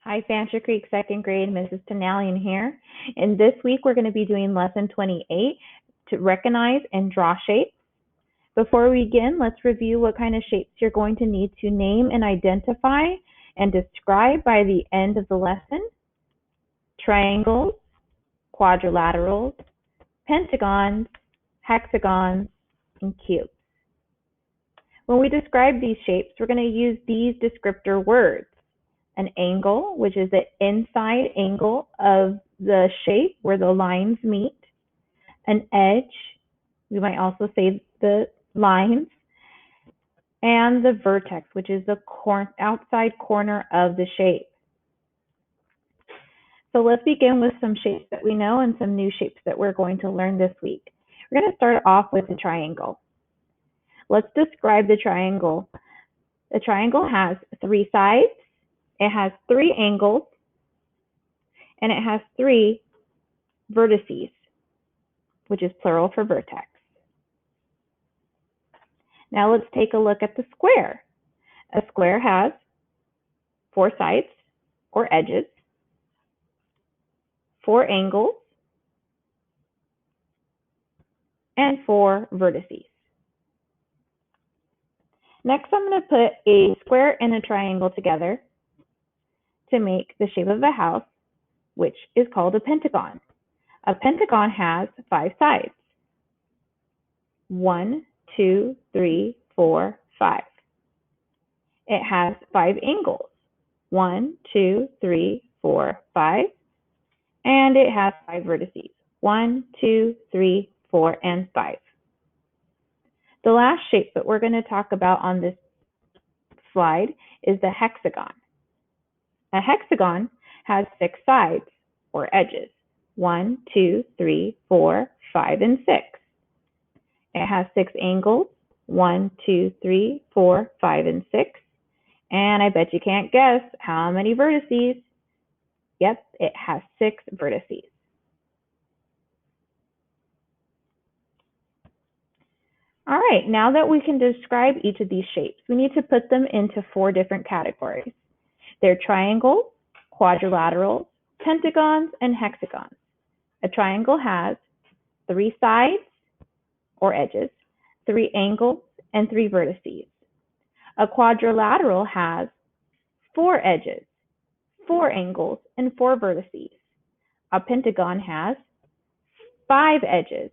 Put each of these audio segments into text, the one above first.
Hi, Fancher Creek second grade, Mrs. Tanaleon here. And this week we're going to be doing lesson 28 to recognize and draw shapes. Before we begin, let's review what kind of shapes you're going to need to name and identify and describe by the end of the lesson. Triangles, quadrilaterals, pentagons, hexagons, and cubes. When we describe these shapes, we're going to use these descriptor words. An angle, which is the inside angle of the shape where the lines meet. An edge, we might also say the lines. And the vertex, which is the outside corner of the shape. So let's begin with some shapes that we know and some new shapes that we're going to learn this week. We're going to start off with a triangle. Let's describe the triangle. The triangle has 3 sides. It has 3 angles, and it has 3 vertices, which is plural for vertex. Now let's take a look at the square. A square has 4 sides or edges, 4 angles, and 4 vertices. Next, I'm going to put a square and a triangle together to make the shape of a house, which is called a pentagon. A pentagon has 5 sides. 1, 2, 3, 4, 5. It has 5 angles. 1, 2, 3, 4, 5. And it has 5 vertices. 1, 2, 3, 4, and 5. The last shape that we're going to talk about on this slide is the hexagon. A hexagon has 6 sides or edges. 1, 2, 3, 4, 5, and 6. It has 6 angles. 1, 2, 3, 4, 5, and 6. And I bet you can't guess how many vertices. Yep, it has 6 vertices. All right, now that we can describe each of these shapes, we need to put them into 4 different categories. They're triangles, quadrilaterals, pentagons, and hexagons. A triangle has 3 sides or edges, 3 angles, and 3 vertices. A quadrilateral has 4 edges, 4 angles, and 4 vertices. A pentagon has 5 edges,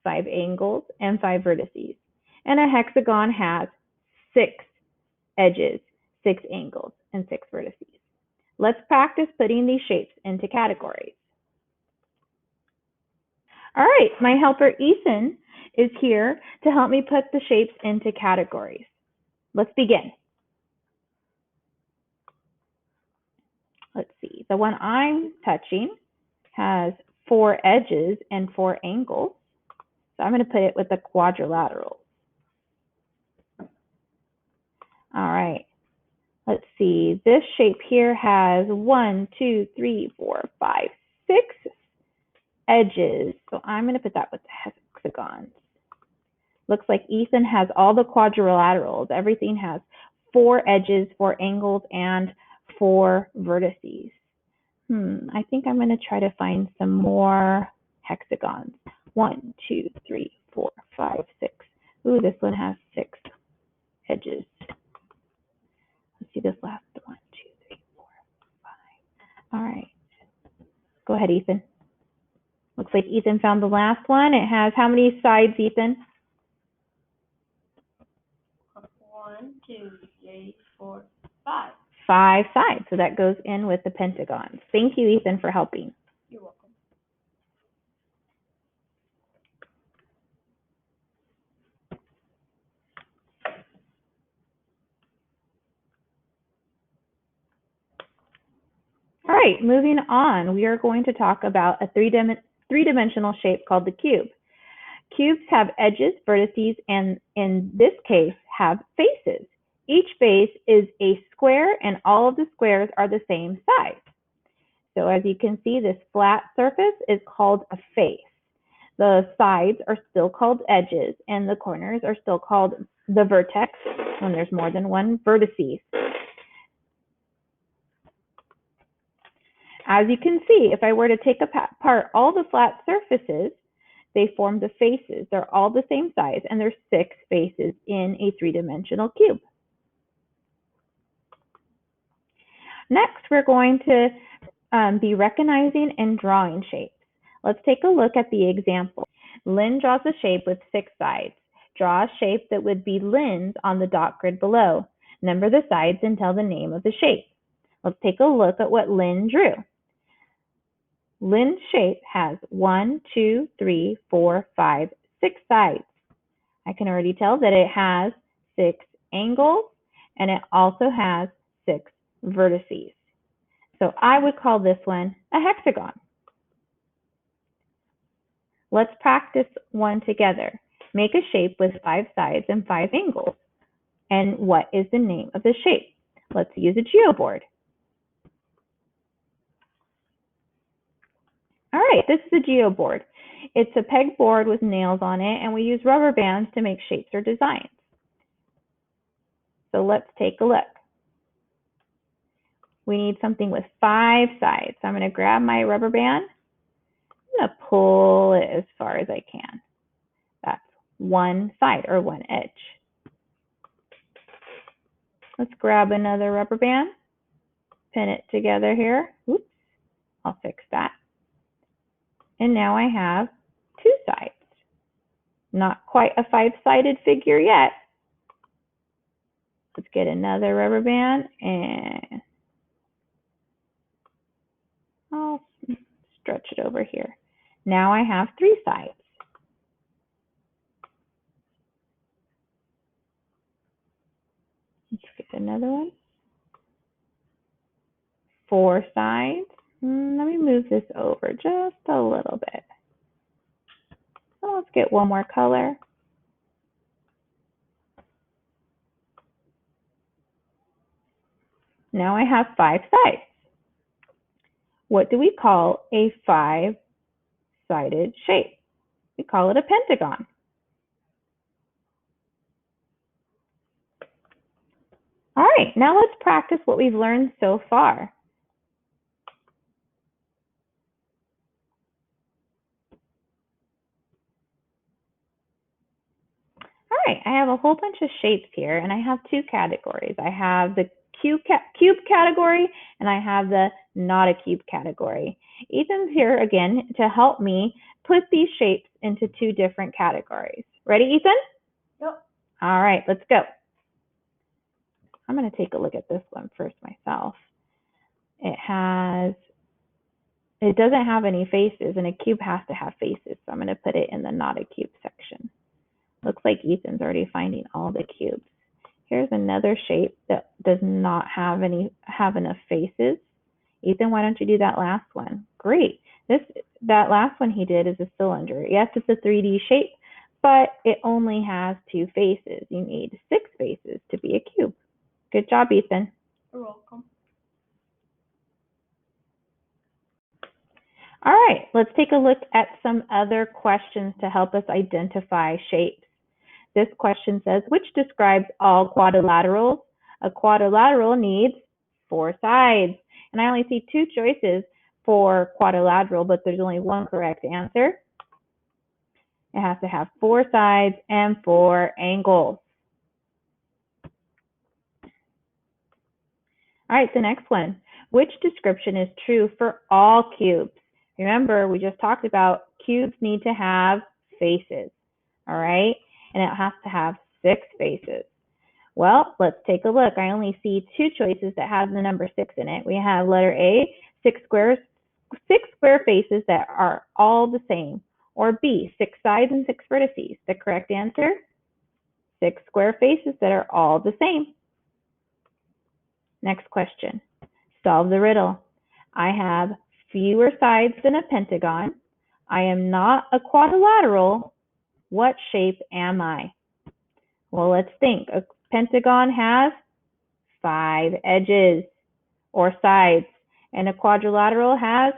5 angles, and 5 vertices. And a hexagon has 6 edges, 6 angles, and 6 vertices. Let's practice putting these shapes into categories. All right, my helper Ethan is here to help me put the shapes into categories. Let's begin. Let's see, the one I'm touching has 4 edges and 4 angles. So I'm going to put it with the quadrilateral. All right, let's see, this shape here has 1, 2, 3, 4, 5, 6 edges. So I'm going to put that with the hexagons. Looks like Ethan has all the quadrilaterals. Everything has 4 edges, 4 angles, and 4 vertices. I think I'm going to try to find some more hexagons. 1, 2, 3, 4, 5, 6. Ooh, this one has 6 edges. Let's see this last one. 2, 3, 4, 5. All right. Go ahead, Ethan. Looks like Ethan found the last one. It has how many sides, Ethan? 1, 2, 3, 4, 5. 5 sides. So that goes in with the pentagons. Thank you, Ethan, for helping. You're welcome. All right, moving on, we are going to talk about a three-dimensional shape called the cube. Cubes have edges, vertices, and in this case have faces. Each face is a square and all of the squares are the same size. So as you can see, this flat surface is called a face. The sides are still called edges and the corners are still called the vertex when there's more than one vertices. As you can see, if I were to take apart all the flat surfaces, they form the faces. They're all the same size, and there's 6 faces in a 3-dimensional cube. Next, we're going to be recognizing and drawing shapes. Let's take a look at the example. Lynn draws a shape with 6 sides. Draw a shape that would be Lynn's on the dot grid below. Number the sides and tell the name of the shape. Let's take a look at what Lynn drew. Lynn's shape has 1, 2, 3, 4, 5, 6 sides. I can already tell that it has 6 angles, and it also has 6 vertices. So I would call this one a hexagon. Let's practice one together. Make a shape with 5 sides and 5 angles. And what is the name of the shape? Let's use a geoboard. All right, this is a geoboard. It's a pegboard with nails on it, and we use rubber bands to make shapes or designs. So let's take a look. We need something with 5 sides. So I'm going to grab my rubber band. I'm going to pull it as far as I can. That's one side or one edge. Let's grab another rubber band, pin it together here. Oops, I'll fix that. And now I have 2 sides. Not quite a 5-sided figure yet. Let's get another rubber band and I'll stretch it over here. Now I have 3 sides. Let's get another one. 4 sides. Let me move this over just a little bit. So let's get one more color. Now I have 5 sides. What do we call a 5-sided shape? We call it a pentagon. All right, now let's practice what we've learned so far. All right, I have a whole bunch of shapes here, and I have 2 categories. I have the cube category, and I have the not a cube category. Ethan's here again to help me put these shapes into 2 different categories. Ready, Ethan? Yep. All right, let's go. I'm going to take a look at this one first myself. It doesn't have any faces, and a cube has to have faces, so I'm going to put it in the not a cube section. Looks like Ethan's already finding all the cubes. Here's another shape that does not have enough faces. Ethan, why don't you do that last one? Great. That last one he did is a cylinder. Yes, it's a 3D shape, but it only has 2 faces. You need 6 faces to be a cube. Good job, Ethan. You're welcome. All right, let's take a look at some other questions to help us identify shapes. This question says, which describes all quadrilaterals? A quadrilateral needs 4 sides. And I only see 2 choices for quadrilateral, but there's only one correct answer. It has to have 4 sides and 4 angles. All right, the next one. Which description is true for all cubes? Remember, we just talked about cubes need to have faces, all right? And it has to have 6 faces. Well, let's take a look. I only see 2 choices that have the number 6 in it. We have letter A, 6 square faces that are all the same. Or B, 6 sides and 6 vertices. The correct answer, 6 square faces that are all the same. Next question. Solve the riddle. I have fewer sides than a pentagon. I am not a quadrilateral. What shape am I? Well, let's think. A pentagon has 5 edges or sides, and a quadrilateral has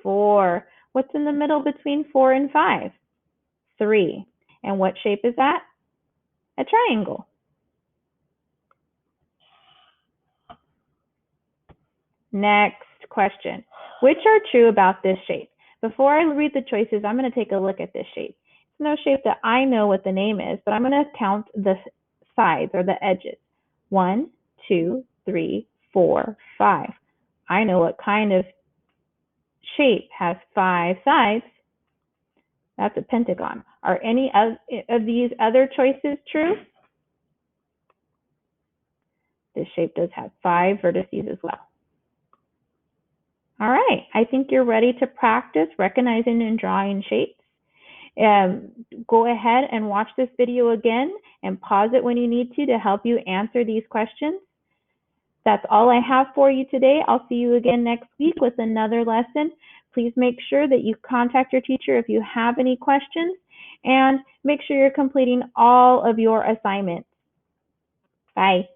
4. What's in the middle between 4 and 5? 3. And what shape is that? A triangle. Next question. Which are true about this shape? Before I read the choices, I'm going to take a look at this shape. It's no shape that I know what the name is, but I'm going to count the sides or the edges. 1, 2, 3, 4, 5. I know what kind of shape has 5 sides. That's a pentagon. Are any of these other choices true? This shape does have 5 vertices as well. All right, I think you're ready to practice recognizing and drawing shapes. Go ahead and watch this video again and pause it when you need to help you answer these questions. That's all I have for you today. I'll see you again next week with another lesson. Please make sure that you contact your teacher if you have any questions, and make sure you're completing all of your assignments. Bye.